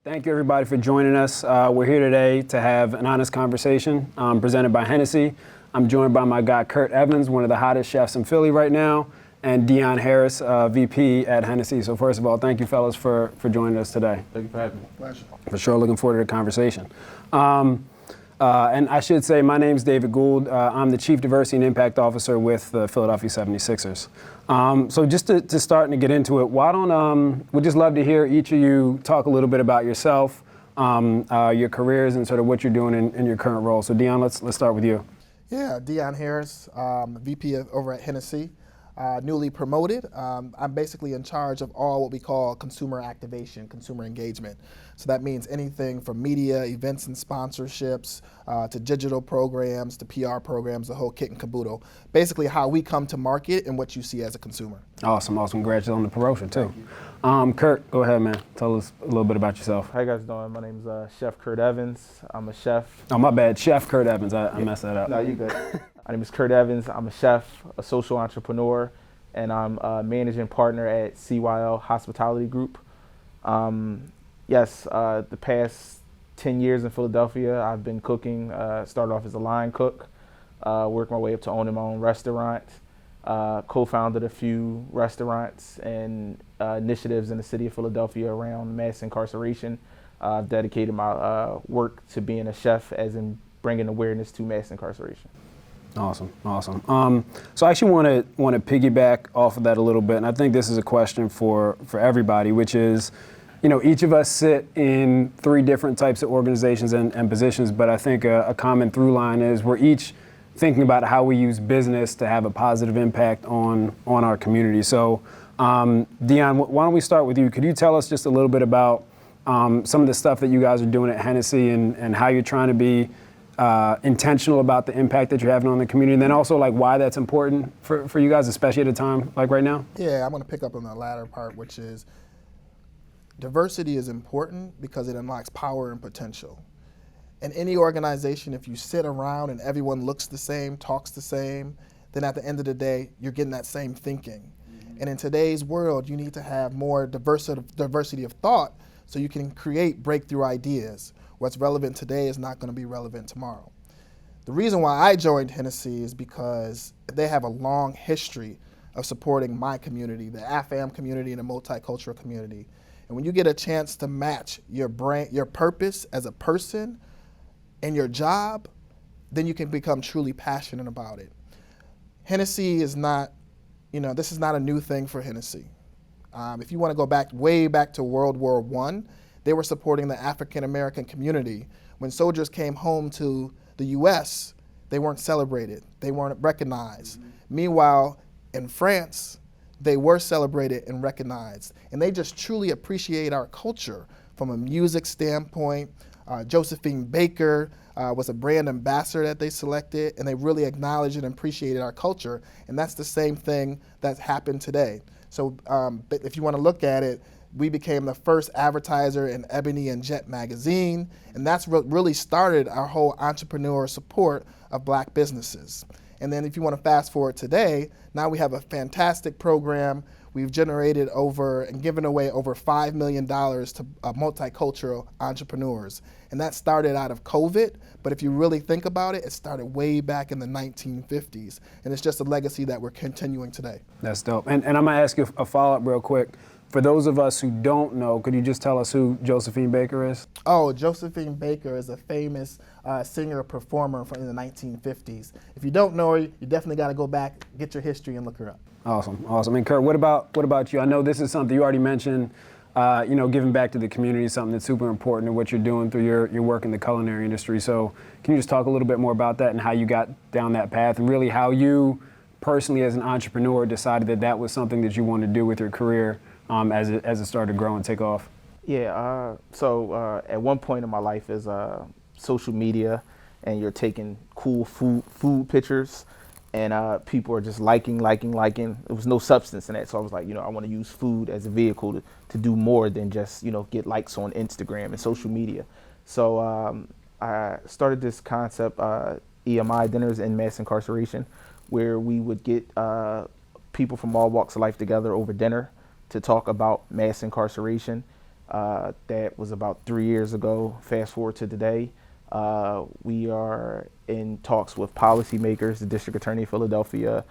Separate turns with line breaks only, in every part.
Thank you, everybody, for joining us. We're here today to have an honest conversation presented by Hennessy. I'm joined by my guy, Kurt Evans, one of the hottest chefs in Philly right now, and Deon Harris, VP at Hennessy. So first of all, thank you, fellas, for joining us today.
Thank you for having me.
Pleasure.
For sure, looking forward to the conversation. And I should say, my name's David Gould. I'm the Chief Diversity and Impact Officer with the Philadelphia 76ers. So just to start and to get into it, why don't, we'd just love to hear each of you talk a little bit about yourself, your careers, and sort of what you're doing in your current role. So Deon, let's start with you.
Yeah, Deon Harris, VP over at Hennessy, newly promoted. I'm basically in charge of all what we call consumer activation, consumer engagement. So that means anything from media, events and sponsorships, to digital programs, to PR programs, the whole kit and caboodle. Basically how we come to market and what you see as a consumer.
Awesome. Congratulations on the promotion, too. Kurt, go ahead, man. Tell us a little bit about yourself.
How you guys doing? My name's Chef Kurt Evans. I'm a chef.
Oh, my bad. Chef Kurt Evans. I messed that up.
No, you good. My name is Kurt Evans. I'm a chef, a social entrepreneur, and I'm a managing partner at CYL Hospitality Group. Yes, the past 10 years in Philadelphia, I've been cooking. Started off as a line cook, worked my way up to owning my own restaurant, co-founded a few restaurants and initiatives in the city of Philadelphia around mass incarceration. I've dedicated my work to being a chef, as in bringing awareness to mass incarceration.
Awesome. So I actually want to piggyback off of that a little bit, and I think this is a question for everybody, which is, you know, each of us sit in three different types of organizations and positions, but I think a common through line is we're each thinking about how we use business to have a positive impact on our community. So, Deon, why don't we start with you? Could you tell us just a little bit about some of the stuff that you guys are doing at Hennessy and how you're trying to be intentional about the impact that you're having on the community, and then also like why that's important for you guys, especially at a time like right now?
Yeah, I'm going to pick up on the latter part, which is diversity is important because it unlocks power and potential. In any organization, if you sit around and everyone looks the same, talks the same, then at the end of the day, you're getting that same thinking. And in today's world, you need to have more diversity of thought so you can create breakthrough ideas. What's relevant today is not going to be relevant tomorrow. The reason why I joined Hennessy is because they have a long history of supporting my community, the AFAM community and the multicultural community. And when you get a chance to match your purpose as a person and your job, then you can become truly passionate about it. Hennessy is not, this is not a new thing for Hennessy. If you want to go way back to World War I, they were supporting the African American community. When soldiers came home to the US, they weren't celebrated, they weren't recognized. Meanwhile, in France, they were celebrated and recognized. And they just truly appreciate our culture from a music standpoint. Josephine Baker was a brand ambassador that they selected, and they really acknowledged and appreciated our culture. And that's the same thing that's happened today. So if you want to look at it, we became the first advertiser in Ebony and Jet magazine, and that's what really started our whole entrepreneur support of black businesses. And then if you want to fast forward today, now we have a fantastic program. We've generated and given away over $5 million to multicultural entrepreneurs. And that started out of COVID, but if you really think about it, it started way back in the 1950s. And it's just a legacy that we're continuing today.
That's dope. And I'm going to ask you a follow-up real quick. For those of us who don't know, could you just tell us who Josephine Baker is?
Oh, Josephine Baker is a famous singer-performer from the 1950s. If you don't know her, you definitely got to go back, get your history, and look her up.
Awesome. And Kurt, what about you? I know this is something you already mentioned. Giving back to the community is something that's super important in what you're doing through your work in the culinary industry. So can you just talk a little bit more about that and how you got down that path, and really how you personally as an entrepreneur decided that was something that you wanted to do with your career as it started to grow and take off?
Yeah, so at one point in my life is social media, and you're taking cool food pictures, and people are just liking. There was no substance in that, so I was like, I want to use food as a vehicle to do more than just, get likes on Instagram and social media. So I started this concept, EMI, dinners in mass incarceration, where we would get people from all walks of life together over dinner to talk about mass incarceration That was about 3 years ago. Fast forward to today. We are in talks with policymakers, the district attorney of Philadelphia,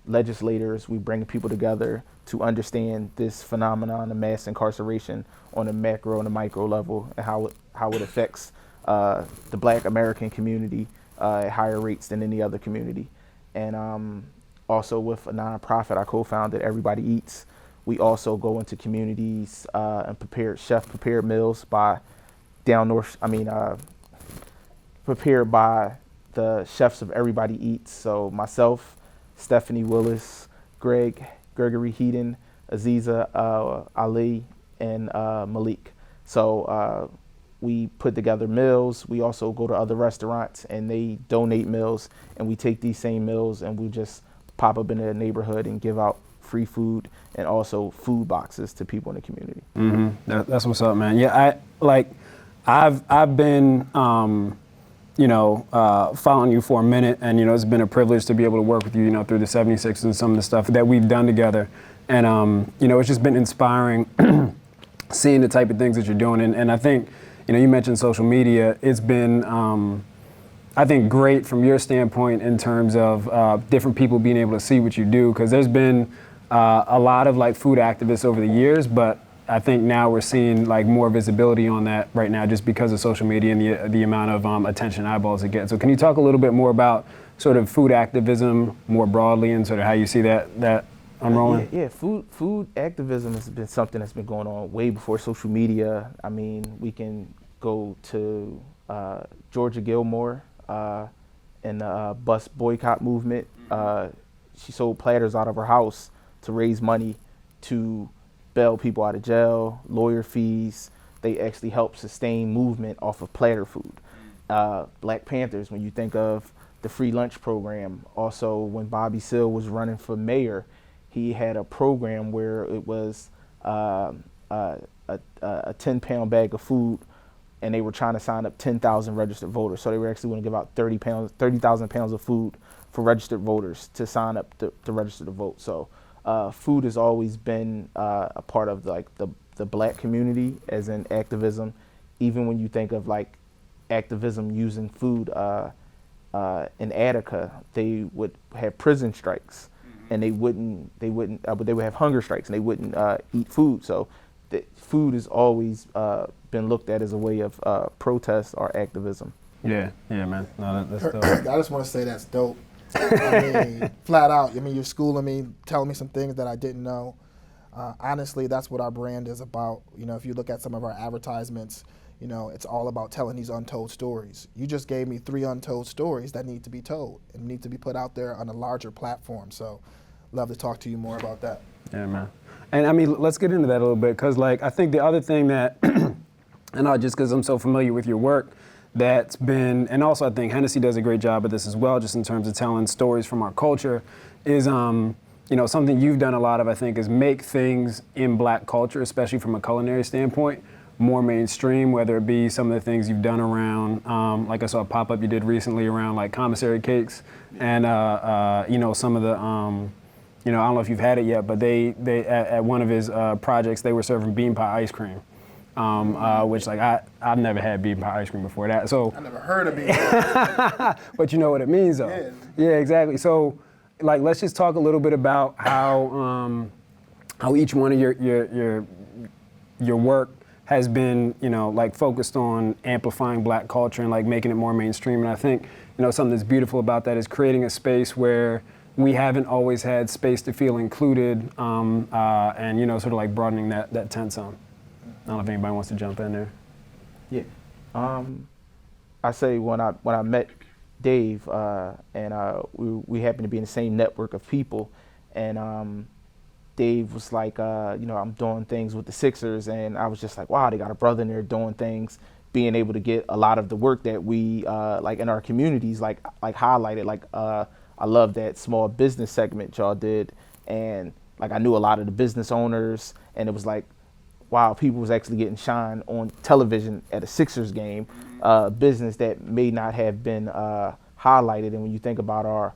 legislators. We bring people together to understand this phenomenon of mass incarceration on a macro and a micro level, and how it affects the Black American community at higher rates than any other community. And also with a nonprofit I co-founded, Everybody Eats, we also go into communities and chef prepared meals by prepared by the chefs of Everybody Eats. So myself, Stephanie Willis, Gregory Heaton, Aziza Ali, and Malik. So we put together meals. We also go to other restaurants and they donate meals, and we take these same meals and we just pop up in the neighborhood and give out free food and also food boxes to people in the community.
Mm-hmm. That's what's up, man. Yeah, I've been following you for a minute, and it's been a privilege to be able to work with you, through the 76 and some of the stuff that we've done together. And it's just been inspiring seeing the type of things that you're doing. And I think, you mentioned social media. It's been I think great from your standpoint in terms of different people being able to see what you do, because there's been a lot of food activists over the years, but I think now we're seeing more visibility on that right now just because of social media and the amount of attention eyeballs it gets. So can you talk a little bit more about sort of food activism more broadly and sort of how you see that unrolling?
Yeah, food activism has been something that's been going on way before social media. I mean, we can go to Georgia Gilmore and the bus boycott movement. She sold platters out of her house to raise money to bail people out of jail, lawyer fees. They actually help sustain movement off of platter food. Black Panthers, when you think of the free lunch program, also when Bobby Seale was running for mayor, he had a program where it was a 10-pound bag of food, and they were trying to sign up 10,000 registered voters. So they were actually going to give out 30,000 pounds of food for registered voters to sign up to register to vote. So food has always been a part of the Black community, as in activism. Even when you think of activism using food, in Attica, they would have prison strikes, and they would have hunger strikes, and they wouldn't eat food. So food has always been looked at as a way of protest or activism.
Yeah, man. No, that's dope.
I just want to say that's dope. I mean, flat out. I mean, you're schooling me, telling me some things that I didn't know. Honestly, that's what our brand is about. If you look at some of our advertisements, it's all about telling these untold stories. You just gave me 3 untold stories that need to be told and need to be put out there on a larger platform. So, love to talk to you more about that.
Yeah, man. And I mean, let's get into that a little bit, because I think the other thing that, and just because I'm so familiar with your work, that's been, and also I think Hennessy does a great job of this as well, just in terms of telling stories from our culture, is something you've done a lot of, I think, is make things in Black culture, especially from a culinary standpoint, more mainstream, whether it be some of the things you've done around, I saw a pop-up you did recently around commissary cakes, and some of the, I don't know if you've had it yet, but they at one of his projects, they were serving bean pie ice cream. Which I've never had bean pie ice cream before that. So
I never heard of bean pie.
But you know what it means, though. Yeah, exactly. So let's just talk a little bit about how each one of your work has been focused on amplifying Black culture and making it more mainstream. And I think something that's beautiful about that is creating a space where we haven't always had space to feel included, and sort of broadening that tent zone. I don't know if anybody wants to jump in there.
Yeah, I say when I met Dave, and we happened to be in the same network of people, and Dave was like, I'm doing things with the Sixers, and I was just like, wow, they got a brother in there doing things, being able to get a lot of the work that we in our communities highlighted. I love that small business segment y'all did, and I knew a lot of the business owners, and it was like, wow, people was actually getting shine on television at a Sixers game, business that may not have been highlighted. And when you think about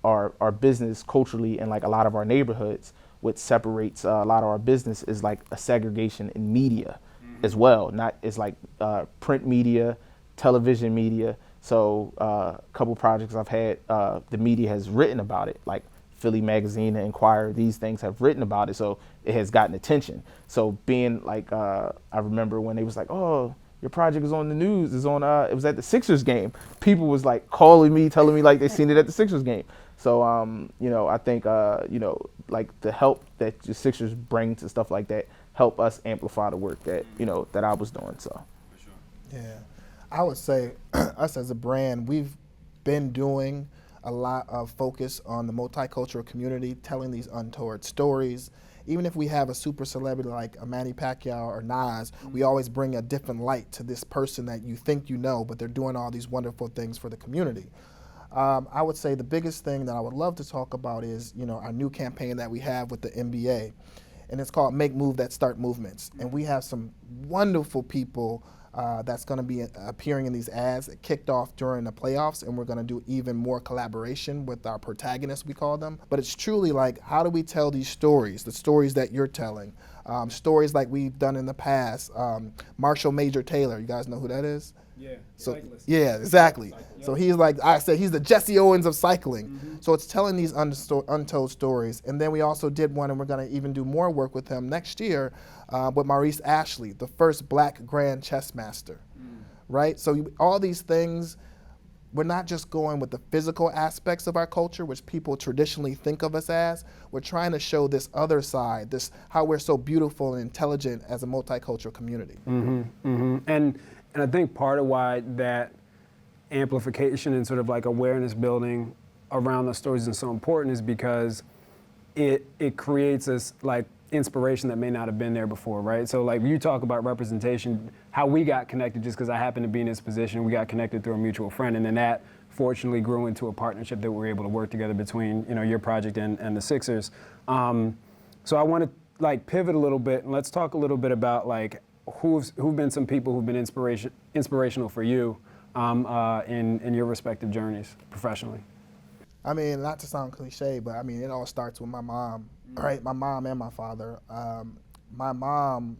our business culturally in a lot of our neighborhoods, what separates a lot of our business is like a segregation in media as well. It's like print media, television media. So a couple projects I've had, the media has written about it, like Philly Magazine, the Inquirer, these things have written about it, so it has gotten attention. So being like, I remember when they was like, oh, your project is on the news, it was at the Sixers game. People was like calling me, telling me like they seen it at the Sixers game. So, I think, like the help that the Sixers bring to stuff like that help us amplify the work that, that I was doing, so.
For sure.
Yeah, I would say us as a brand, we've been doing a lot of focus on the multicultural community, telling these untold stories. Even if we have a super celebrity like a Manny Pacquiao or Nas, we always bring a different light to this person that you think you know, but they're doing all these wonderful things for the community. I would say the biggest thing that I would love to talk about is, our new campaign that we have with the NBA, and it's called Make Move That Start Movements. And we have some wonderful people that's going to be appearing in these ads. It kicked off during the playoffs, and we're going to do even more collaboration with our protagonists, we call them. But it's truly like, how do we tell these stories, the stories that you're telling? Stories like we've done in the past. Marshall Major Taylor, you guys know who that is?
Yeah,
So,
cyclist.
yeah, exactly.
Cycling, yep.
So he's like, I said, he's the Jesse Owens of cycling. So it's telling these untold stories. And then we also did one, and we're going to even do more work with him next year with Maurice Ashley, the first black grand chess master, right? So all these things, we're not just going with the physical aspects of our culture, which people traditionally think of us as. We're trying to show this other side, this how we're so beautiful and intelligent as a multicultural community.
And I think part of why that amplification and sort of like awareness building around those stories is so important is because it creates this like inspiration that may not have been there before, right? So like you talk about representation, how we got connected just because I happened to be in this position, we got connected through a mutual friend, and then that fortunately grew into a partnership that we were able to work together between your project and the Sixers. So I want to like pivot a little bit and let's talk a little bit about like who've been some people who've been inspirational for you in your respective journeys professionally.
I mean, not to sound cliche, but I mean, it all starts with my mom, right? My mom and my father. My mom,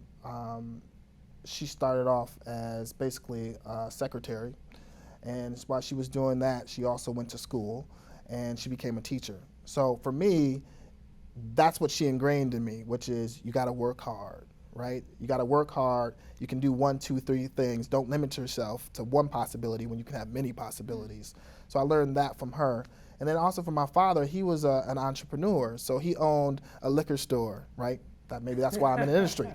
she started off as basically a secretary, and while she was doing that, she also went to school, and she became a teacher. So for me, that's what she ingrained in me, which is you gotta work hard, right? You gotta work hard. You can do 1, 2, 3 things. Don't limit yourself to one possibility when you can have many possibilities. So I learned that from her. And then also from my father, he was an entrepreneur. So he owned a liquor store, right? Maybe that's why I'm in the industry.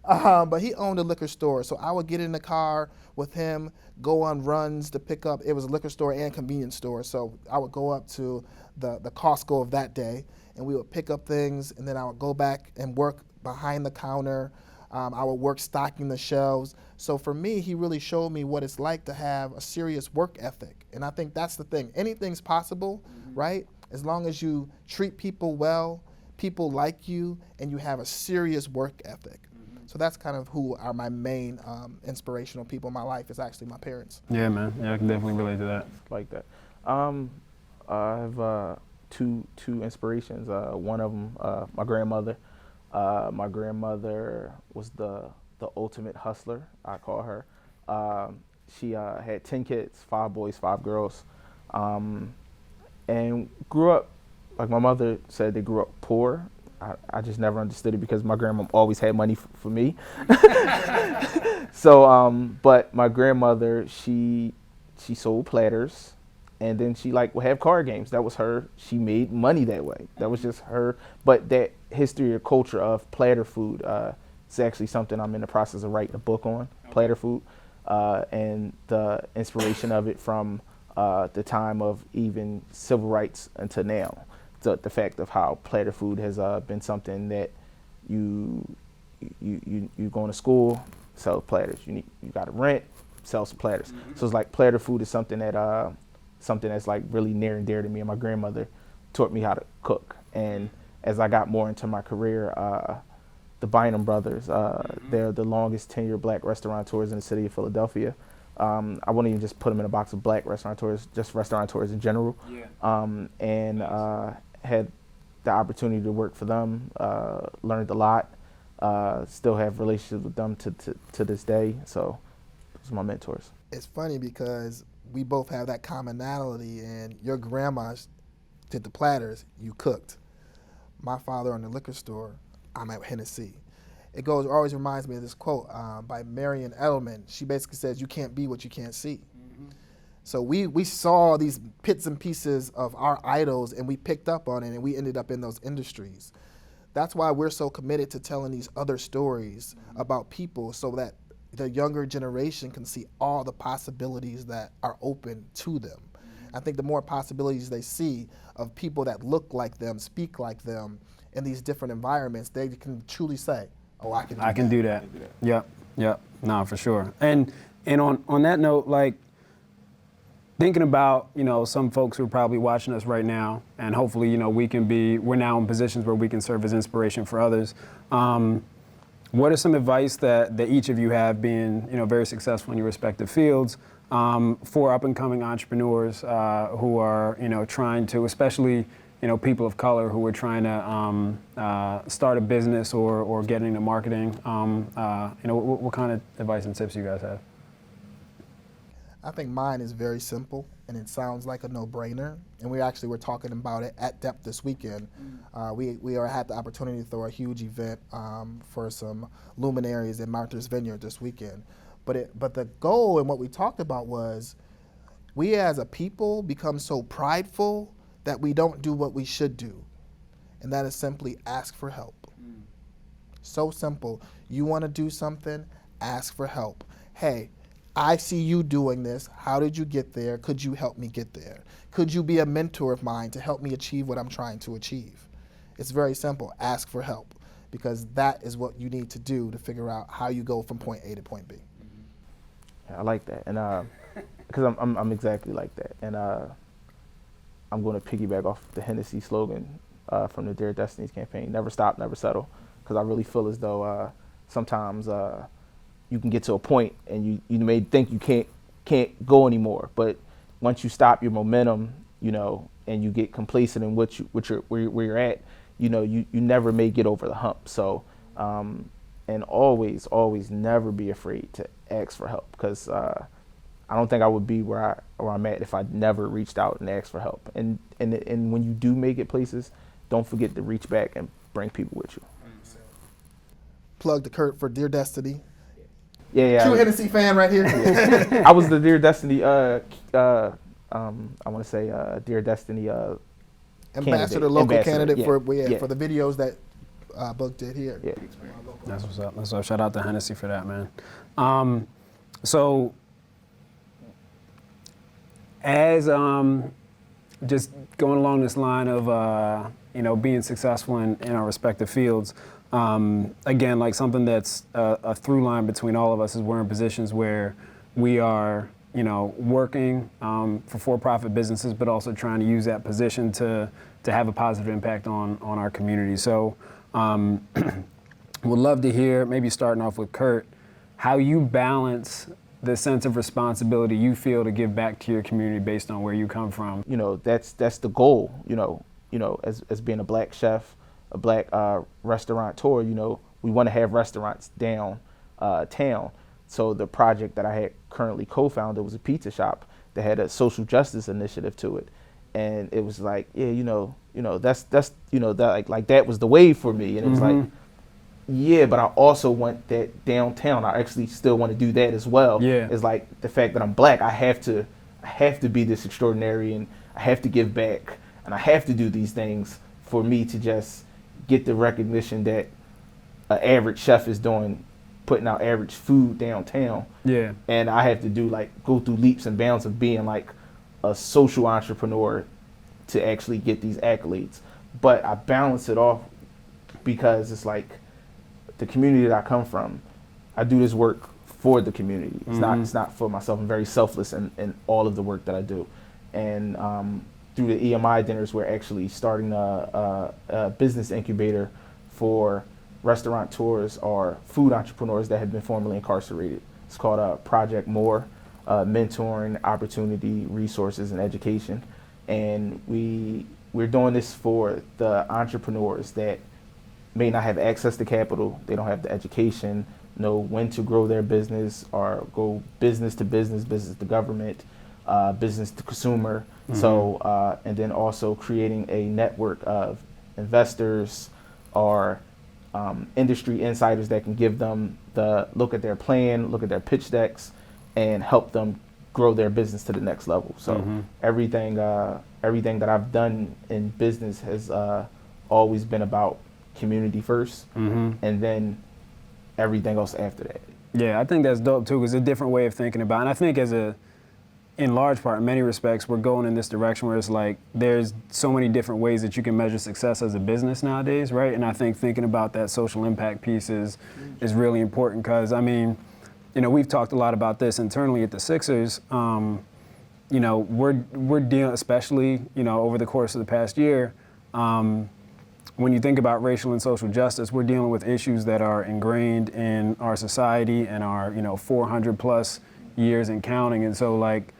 But he owned a liquor store. So I would get in the car with him, go on runs to pick up, it was a liquor store and convenience store. So I would go up to the Costco of that day, and we would pick up things, and then I would go back and work behind the counter. I would work stocking the shelves. So for me, he really showed me what it's like to have a serious work ethic. And I think that's the thing. Anything's possible, right? As long as you treat people well, people like you, and you have a serious work ethic. So that's kind of who are my main inspirational people in my life, is actually my parents.
Yeah, man. Yeah, I can definitely relate to that.
Like that. I have two inspirations. One of them, my grandmother. My grandmother was the ultimate hustler, I call her. She had 10 kids, 5 boys, 5 girls, and grew up, like my mother said, they grew up poor. I just never understood it because my grandma always had money for me. So, but my grandmother, she sold platters, and then she would have card games. That was her. She made money that way. That was just her. But that history or culture of platter food is actually something I'm in the process of writing a book on, platter food, and the inspiration of it from the time of even civil rights until now. The fact of how platter food has been something that you going to school, sell platters. You got to rent, sell some platters. So it's like platter food is something that's like really near and dear to me. And my grandmother taught me how to cook. And as I got more into my career, the Bynum brothers, they're the longest tenured black restaurateurs in the city of Philadelphia. I wouldn't even just put them in a box of black restaurateurs, just restaurateurs in general. Yeah. And had the opportunity to work for them, learned a lot, still have relationships with them to this day. So those are my mentors.
It's funny because we both have that commonality, and your grandma did the platters, you cooked. My father owned the liquor store, I'm at Hennessy. It always reminds me of this quote by Marion Edelman. She basically says, you can't be what you can't see. Mm-hmm. So we saw these bits and pieces of our idols, and we picked up on it, and we ended up in those industries. That's why we're so committed to telling these other stories about people, so that the younger generation can see all the possibilities that are open to them. I think the more possibilities they see of people that look like them, speak like them in these different environments, they can truly say, oh, I can do that.
Yep. No, for sure. And on that note, like, thinking about, some folks who are probably watching us right now, and hopefully, we're now in positions where we can serve as inspiration for others. What are some advice that each of you have, being, very successful in your respective fields, for up and coming entrepreneurs who are, trying to, especially, people of color who are trying to start a business or get into marketing? What kind of advice and tips do you guys have?
I think mine is very simple, and it sounds like a no-brainer. And we actually were talking about it at depth this weekend. We had the opportunity to throw a huge event for some luminaries in Martha's Vineyard this weekend. But the goal and what we talked about was, we as a people become so prideful that we don't do what we should do. And that is simply ask for help. So simple. You want to do something, ask for help. Hey, I see you doing this. How did you get there? Could you help me get there? Could you be a mentor of mine to help me achieve what I'm trying to achieve? It's very simple. Ask for help, because that is what you need to do to figure out how you go from point A to point B.
Yeah, I like that, and because I'm exactly like that, and I'm going to piggyback off the Hennessy slogan from the Dear Destinies campaign: "Never stop, never settle," because I really feel as though sometimes you can get to a point and you may think you can't go anymore, but once you stop your momentum, and you get complacent in where you're at, you never may get over the hump. So, and always never be afraid to ask for help, because I don't think I would be where I'm at if I never reached out and asked for help. And when you do make it places, don't forget to reach back and bring people with you.
Plug to Kurt for Dear Destiny.
Yeah.
True Hennessy fan right here.
I was the Dear Destiny, I want to say Dear Destiny
ambassador, local candidate for the videos that Book did here.
Yeah.
That's what's up. That's what's up. Shout out to Hennessy for that, man. So, as just going along this line of being successful in our respective fields. Again, like, something that's a through line between all of us is we're in positions where we are, working for for-profit businesses, but also trying to use that position to have a positive impact on our community. So, would love to hear, maybe starting off with Kurt, how you balance the sense of responsibility you feel to give back to your community based on where you come from.
That's the goal. As being a black chef, a black restaurateur, we want to have restaurants downtown. So the project that I had currently co-founded was a pizza shop that had a social justice initiative to it, and it was like, that's that was the wave for me, and it was like, yeah, but I also want that downtown. I actually still want to do that as well.
Yeah,
it's like the fact that I'm black, I have to be this extraordinary, and I have to give back, and I have to do these things for me to just get the recognition that an average chef is doing, putting out average food downtown.
Yeah.
And I have to go through leaps and bounds of being like a social entrepreneur to actually get these accolades. But I balance it off because it's like the community that I come from, I do this work for the community. It's not for myself. I'm very selfless in all of the work that I do. And through the EMI dinners, we're actually starting a business incubator for restaurateurs or food entrepreneurs that have been formerly incarcerated. It's called Project More, Mentoring, Opportunity, Resources, and Education. And we we're doing this for the entrepreneurs that may not have access to capital, they don't have the education, know when to grow their business or go business to business, business to government, business to consumer. So, and then also creating a network of investors or industry insiders that can give them the look at their plan, look at their pitch decks, and help them grow their business to the next level. So everything that I've done in business has always been about community first, and then everything else after that.
Yeah, I think that's dope too, because it's a different way of thinking about it. And I think in large part, in many respects, we're going in this direction where it's like there's so many different ways that you can measure success as a business nowadays, right? And I think thinking about that social impact piece is really important, because I mean, you know, we've talked a lot about this internally at the Sixers. You know, we're dealing, especially, you know, over the course of the past year, when you think about racial and social justice, we're dealing with issues that are ingrained in our society and our, you know, 400 plus years and counting. And so, like,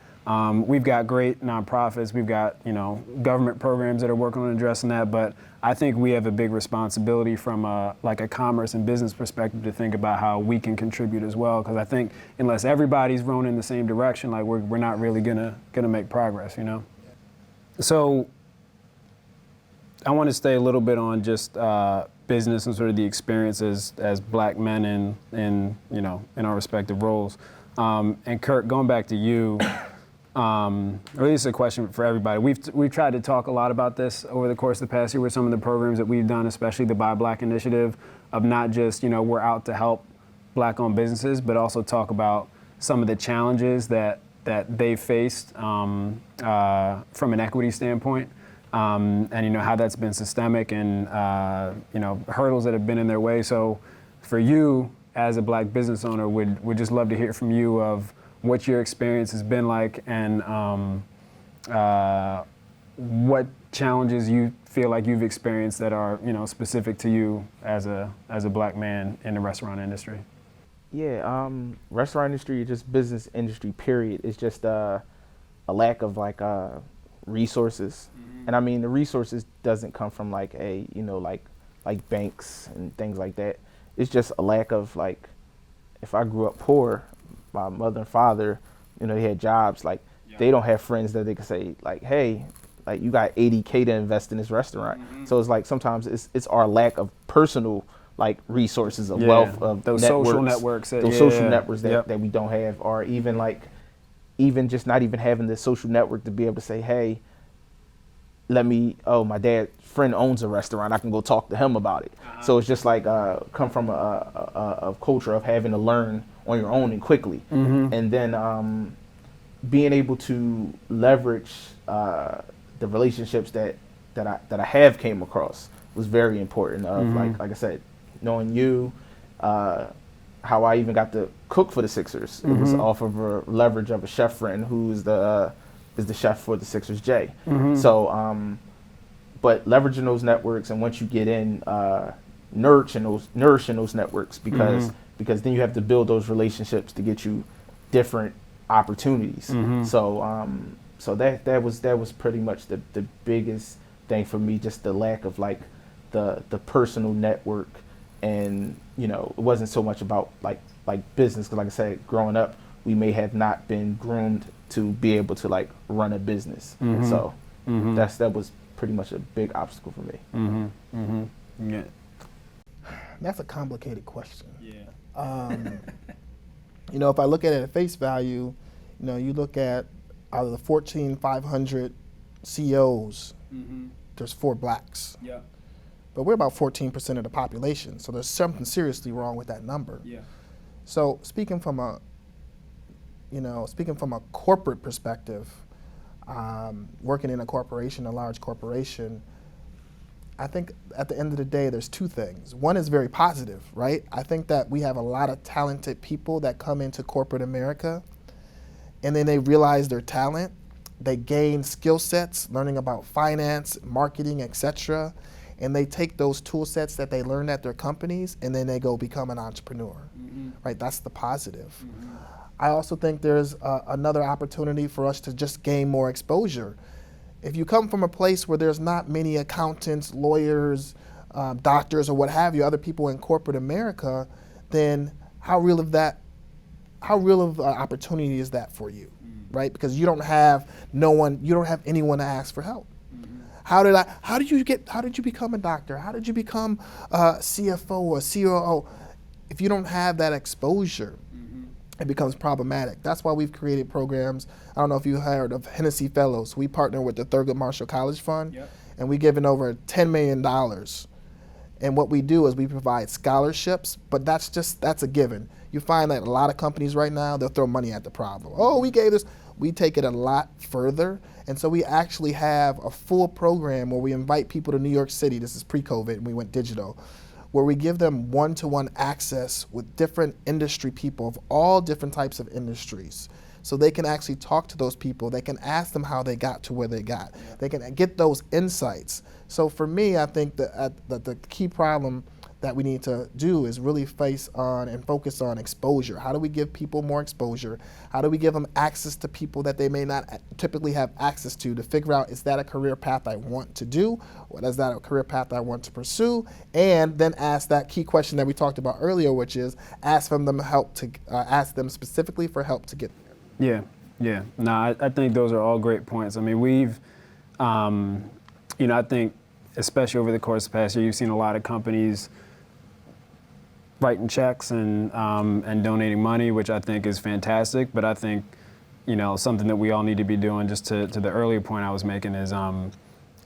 we've got great nonprofits, we've got, you know, government programs that are working on addressing that, but I think we have a big responsibility from like a commerce and business perspective to think about how we can contribute as well, because I think unless everybody's rowing in the same direction, like we're not really gonna make progress, you know? So I want to stay a little bit on just business and sort of the experiences as black men in you know, in our respective roles. And Kurt, going back to you, or at least a question for everybody. We've tried to talk a lot about this over the course of the past year with some of the programs that we've done, especially the Buy Black initiative, of not just, you know, we're out to help black-owned businesses, but also talk about some of the challenges that they faced from an equity standpoint, and you know how that's been systemic, and you know, hurdles that have been in their way. So for you as a black business owner, would just love to hear from you of what your experience has been like, and what challenges you feel like you've experienced that are, you know, specific to you as a black man in the restaurant industry.
Yeah, restaurant industry, just business industry, period, is just a lack of like resources. And I mean, the resources doesn't come from like a, you know, like banks and things like that. It's just a lack of, like, if I grew up poor, my mother and father, you know, they had jobs, like they don't have friends that they can say like, hey, like you got $80K to invest in this restaurant. So it's like sometimes it's our lack of personal like resources of wealth, of
those
networks,
social networks,
those social networks that we don't have, or even just not even having the social network to be able to say, hey, my dad's friend owns a restaurant, I can go talk to him about it. So it's just like come from a culture of having to learn on your own and quickly, and then being able to leverage the relationships that I have came across was very important. Of like I said, knowing you, how I even got to cook for the Sixers, it was off of a leverage of a chef friend who is the chef for the Sixers, Jay. So, but leveraging those networks, and once you get in, nourishing those networks, because then you have to build those relationships to get you different opportunities. So that was pretty much the biggest thing for me, just the lack of like the personal network, and you know, it wasn't so much about like business, because like I said, growing up, we may have not been groomed to be able to like run a business. So that was pretty much a big obstacle for me.
Yeah.
That's a complicated question.
Yeah.
You know, if I look at it at face value, you know, you look at out of the 14,500 CEOs, there's 4 blacks.
Yeah.
But we're about 14% of the population, so there's something seriously wrong with that number.
Yeah.
So speaking from a corporate perspective, working in a corporation, a large corporation, I think at the end of the day, there's 2 things. One is very positive, right? I think that we have a lot of talented people that come into corporate America, and then they realize their talent. They gain skill sets, learning about finance, marketing, etc., and they take those tool sets that they learned at their companies, and then they go become an entrepreneur, right? That's the positive. I also think there's another opportunity for us to just gain more exposure If you come from a place where there's not many accountants, lawyers, doctors, or what have you, other people in corporate America, then how real of an opportunity is that for you, right? Because you don't have anyone to ask for help. How did you become a doctor? How did you become a CFO or COO? If you don't have that exposure, it becomes problematic. That's why we've created programs. I don't know if you heard of Hennessy Fellows. We partner with the Thurgood Marshall College Fund, and we've given over $10 million. And what we do is we provide scholarships, but that's a given. You find that a lot of companies right now, they'll throw money at the problem. Oh, we gave this. We take it a lot further. And so we actually have a full program where we invite people to New York City. This is pre-COVID, and we went digital, where we give them one-to-one access with different industry people of all different types of industries. So they can actually talk to those people. They can ask them how they got to where they got. They can get those insights. So for me, I think that the key problem that we need to do is really focus on exposure. How do we give people more exposure? How do we give them access to people that they may not typically have access to figure out, is that a career path I want to do? Or is that a career path I want to pursue? And then ask that key question that we talked about earlier, which is ask them specifically for help to get there.
Yeah. No, I think those are all great points. I mean, we've, I think, especially over the course of the past year, you've seen a lot of companies writing checks and donating money, which I think is fantastic. But I think, something that we all need to be doing, just to the earlier point I was making, is what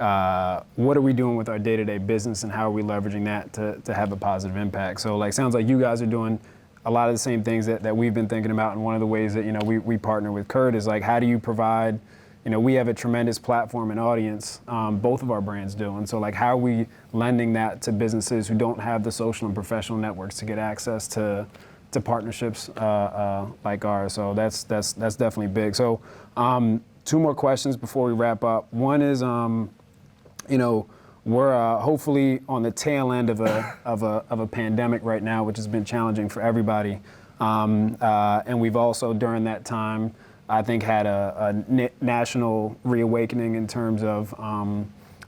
are we doing with our day-to-day business, and how are we leveraging that to have a positive impact? So, sounds like you guys are doing a lot of the same things that we've been thinking about. And one of the ways that, we partner with Kurt is how do you provide, we have a tremendous platform and audience, both of our brands do. And so how are we lending that to businesses who don't have the social and professional networks to get access to partnerships like ours? So that's definitely big. So 2 more questions before we wrap up. One is, we're hopefully on the tail end of a pandemic right now, which has been challenging for everybody. And we've also, during that time, I think, had a national reawakening in terms of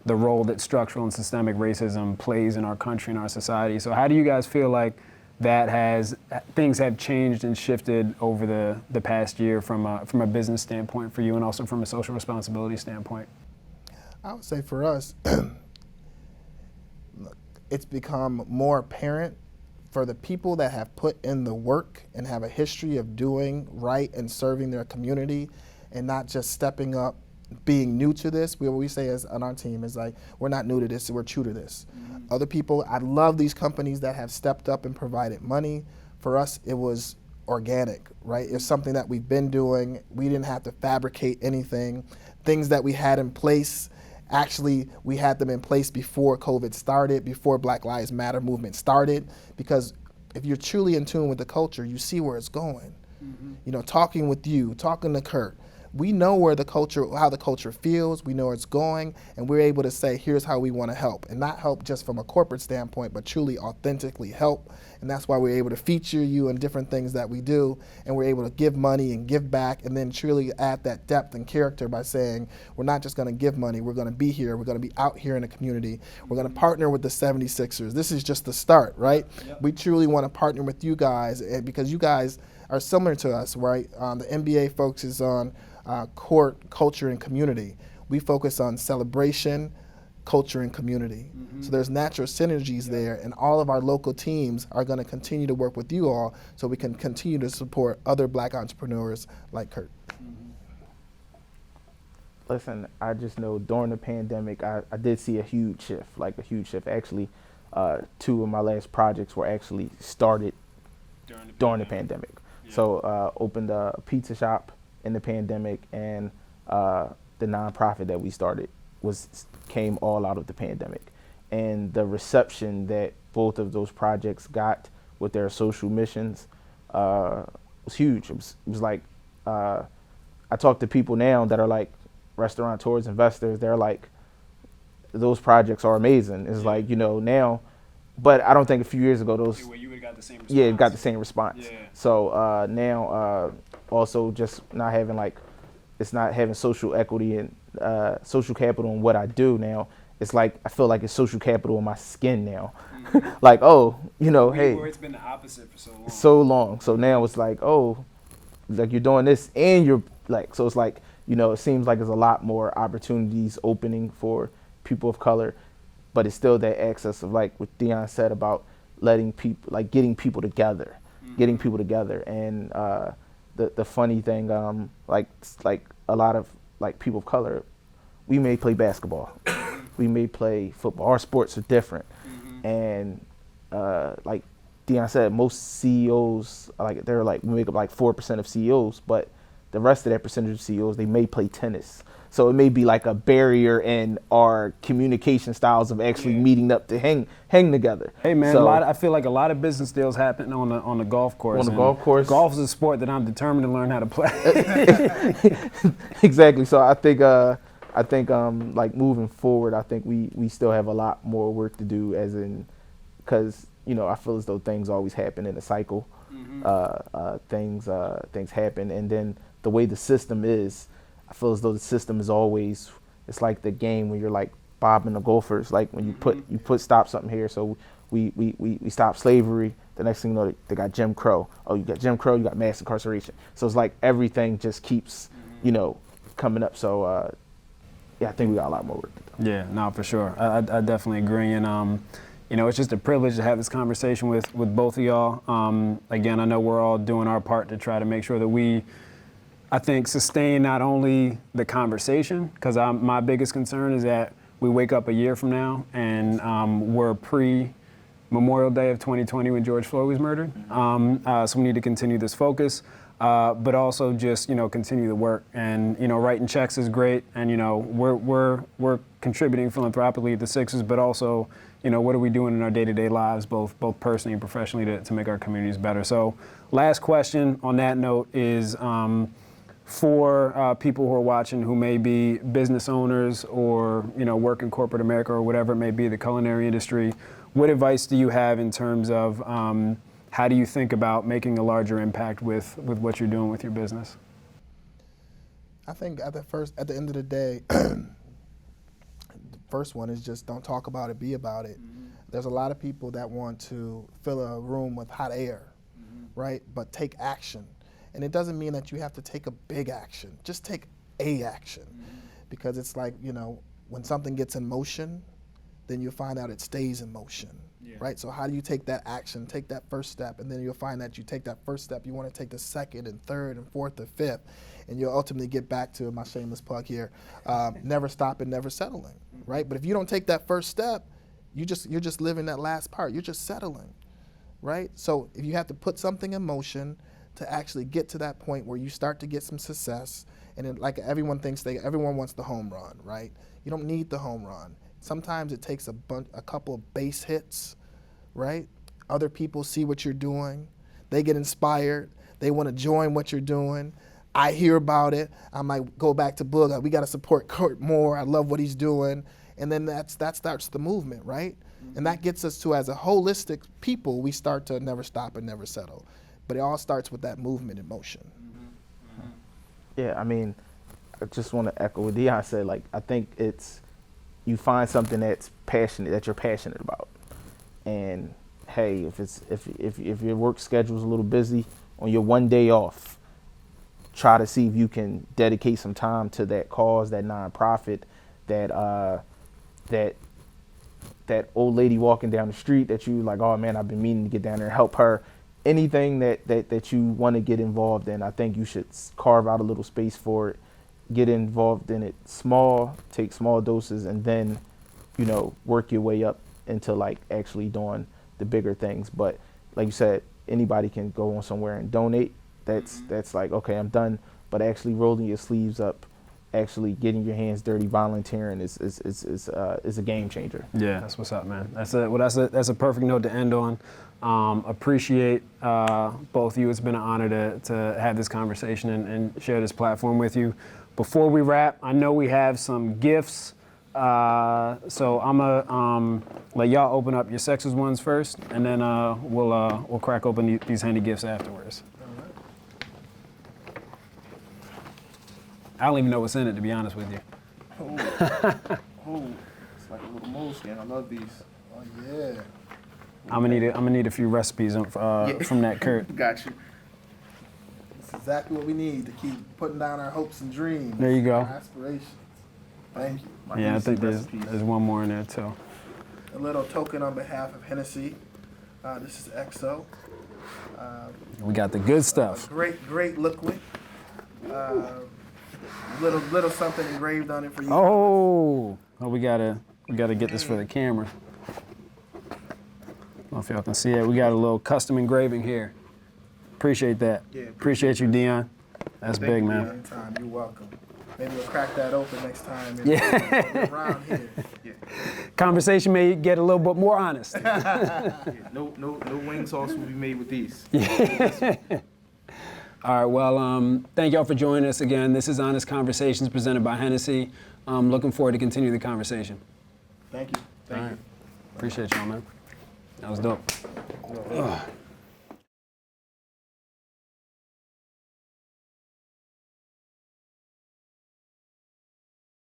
the role that structural and systemic racism plays in our country and our society. So how do you guys feel like things have changed and shifted over the past year from a business standpoint for you, and also from a social responsibility standpoint?
I would say for us, it's become more apparent for the people that have put in the work and have a history of doing right and serving their community, and not just stepping up, being new to this. What we say on our team is we're not new to this, we're true to this. Other people, I love these companies that have stepped up and provided money. For us, it was organic, right? It's something that we've been doing. We didn't have to fabricate anything. Things that we had in place, actually, we had them in place before COVID started, before Black Lives Matter movement started, because if you're truly in tune with the culture, you see where it's going. Talking with you, talking to Kurt, we know how the culture feels, we know where it's going, and we're able to say, here's how we want to help. And not help just from a corporate standpoint, but truly authentically help. And that's why we're able to feature you in different things that we do, and we're able to give money and give back, and then truly add that depth and character by saying, we're not just going to give money, we're going to be here, we're going to be out here in the community, we're going to partner with the 76ers. This is just the start, right? Yep. We truly want to partner with you guys, because you guys are similar to us, right? The NBA focuses on court, culture, and community. We focus on celebration, culture, and community. So there's natural synergies there, and all of our local teams are going to continue to work with you all so we can continue to support other Black entrepreneurs like Kurt.
Listen, I just know during the pandemic, I did see a huge shift. Actually, 2 of my last projects were actually started during the pandemic. Yeah. So opened a pizza shop in the pandemic, and the nonprofit that we started came all out of the pandemic. And the reception that both of those projects got with their social missions was huge. It was like, I talk to people now that are like restaurateurs, investors, they're like, those projects are amazing. It's like, now, but I don't think a few years ago those,
you would have got the same response.
Yeah, it got the same response.
Yeah.
So now also just not having it's not having social equity and social capital in what I do now. It's like I feel like it's social capital in my skin now. Like, oh, hey,
Where it's been the opposite for so long.
so long. So now it's like, oh, like you're doing this and you're like, so it's like, it seems like there's a lot more opportunities opening for people of color, but it's still that access of like what Deon said about letting people, like getting people together, And the funny thing, like a lot of like people of color, we may play basketball, we may play football. Our sports are different, and like Deon said, most CEOs they're like we make up like 4% of CEOs, but the rest of that percentage of CEOs, they may play tennis. So it may be like a barrier in our communication styles of actually meeting up to hang together.
Hey man,
so,
I feel like a lot of business deals happen on the golf course.
On the golf course.
Golf is a sport that I'm determined to learn how to play.
Exactly. So I think like moving forward, I think we still have a lot more work to do, as in, because I feel as though things always happen in a cycle. Things happen, and then the way the system is, I feel as though the system is always, it's like the game when you're like bobbing the golfers, like when you put stop something here. So we stop slavery. The next thing you know, they got Jim Crow. Oh, you got Jim Crow, you got mass incarceration. So it's like everything just keeps, coming up. So yeah, I think we got a lot more work to do.
Yeah, no, for sure. I definitely agree, and it's just a privilege to have this conversation with both of y'all. Again, I know we're all doing our part to try to make sure that we, I think, sustain not only the conversation, because my biggest concern is that we wake up a year from now and we're pre-Memorial Day of 2020 when George Floyd was murdered. So we need to continue this focus, but also just continue the work. And writing checks is great, and we're contributing philanthropically to the Sixers, but also what are we doing in our day-to-day lives, both personally and professionally, to make our communities better. So last question on that note is, for people who are watching who may be business owners or work in corporate America or whatever it may be, the culinary industry, what advice do you have in terms of how do you think about making a larger impact with what you're doing with your business?
I think at the end of the day, the first one is just don't talk about it, be about it. There's a lot of people that want to fill a room with hot air, right? But take action. And it doesn't mean that you have to take a big action. Just take a action. Because it's like, when something gets in motion, then you'll find out it stays in motion, right? So how do you take that action, take that first step, and then you'll find that you take that first step, you want to take the second and third and fourth and fifth, and you'll ultimately get back to my shameless plug here, never stop and never settling, right? But if you don't take that first step, you're just living that last part. You're just settling, right? So if you have to put something in motion to actually get to that point where you start to get some success, and then, like everyone wants the home run, right? You don't need the home run. Sometimes it takes a couple of base hits, right? Other people see what you're doing, they get inspired, they want to join what you're doing. I hear about it, I might go back to Boog. We got to support Kurt more. I love what he's doing, and then that starts the movement, right? And that gets us to, as a holistic people, we start to never stop and never settle. But it all starts with that movement in motion.
Yeah, I mean, I just want to echo what Deon said. Like, I think it's, you find something that you're passionate about, and hey, if your work schedule is a little busy, on your one day off, try to see if you can dedicate some time to that cause, that nonprofit, that old lady walking down the street that you like, oh man, I've been meaning to get down there and help her. Anything that you want to get involved in, I think you should carve out a little space for it, get involved in it small, take small doses, and then, work your way up into like actually doing the bigger things. But like you said, anybody can go on somewhere and donate. That's like, okay, I'm done. But actually rolling your sleeves up, actually getting your hands dirty, volunteering is a game changer.
Yeah, that's what's up, man. That's a perfect note to end on. Appreciate both of you. It's been an honor to have this conversation and share this platform with you. Before we wrap, I know we have some gifts, so I'm gonna let y'all open up your Sexes ones first, and then we'll crack open these handy gifts afterwards. I don't even know what's in it, to be honest with you.
Oh, it's like a little moleskin. I love these.
Oh yeah.
I'm gonna need a few recipes from that, Kurt.
Got you.
That's exactly what we need to keep putting down our hopes and dreams.
There you go.
Our aspirations. Thank you.
My
Yeah, I
Hennessy
think there's
recipes.
one more in there too.
A little token on behalf of Hennessy. This is XO.
We got the good stuff.
Great liquid. Little something engraved on it for you.
Oh, we gotta get this for the camera. I don't know if y'all can see it. We got a little custom engraving here. Appreciate that.
Yeah,
Appreciate you, Deon. That's
Thank
big,
you,
man.
Anytime, you're welcome. Maybe we'll crack that open next time. And
Yeah.
around here.
Yeah.
Conversation may get a little bit more honest.
Yeah. No wing sauce will be made with these.
All right, well, thank y'all for joining us again. This is Honest Conversations presented by Hennessy. Looking forward to continue the conversation.
Thank you.
All right. Appreciate y'all, man. That was dope. Ugh.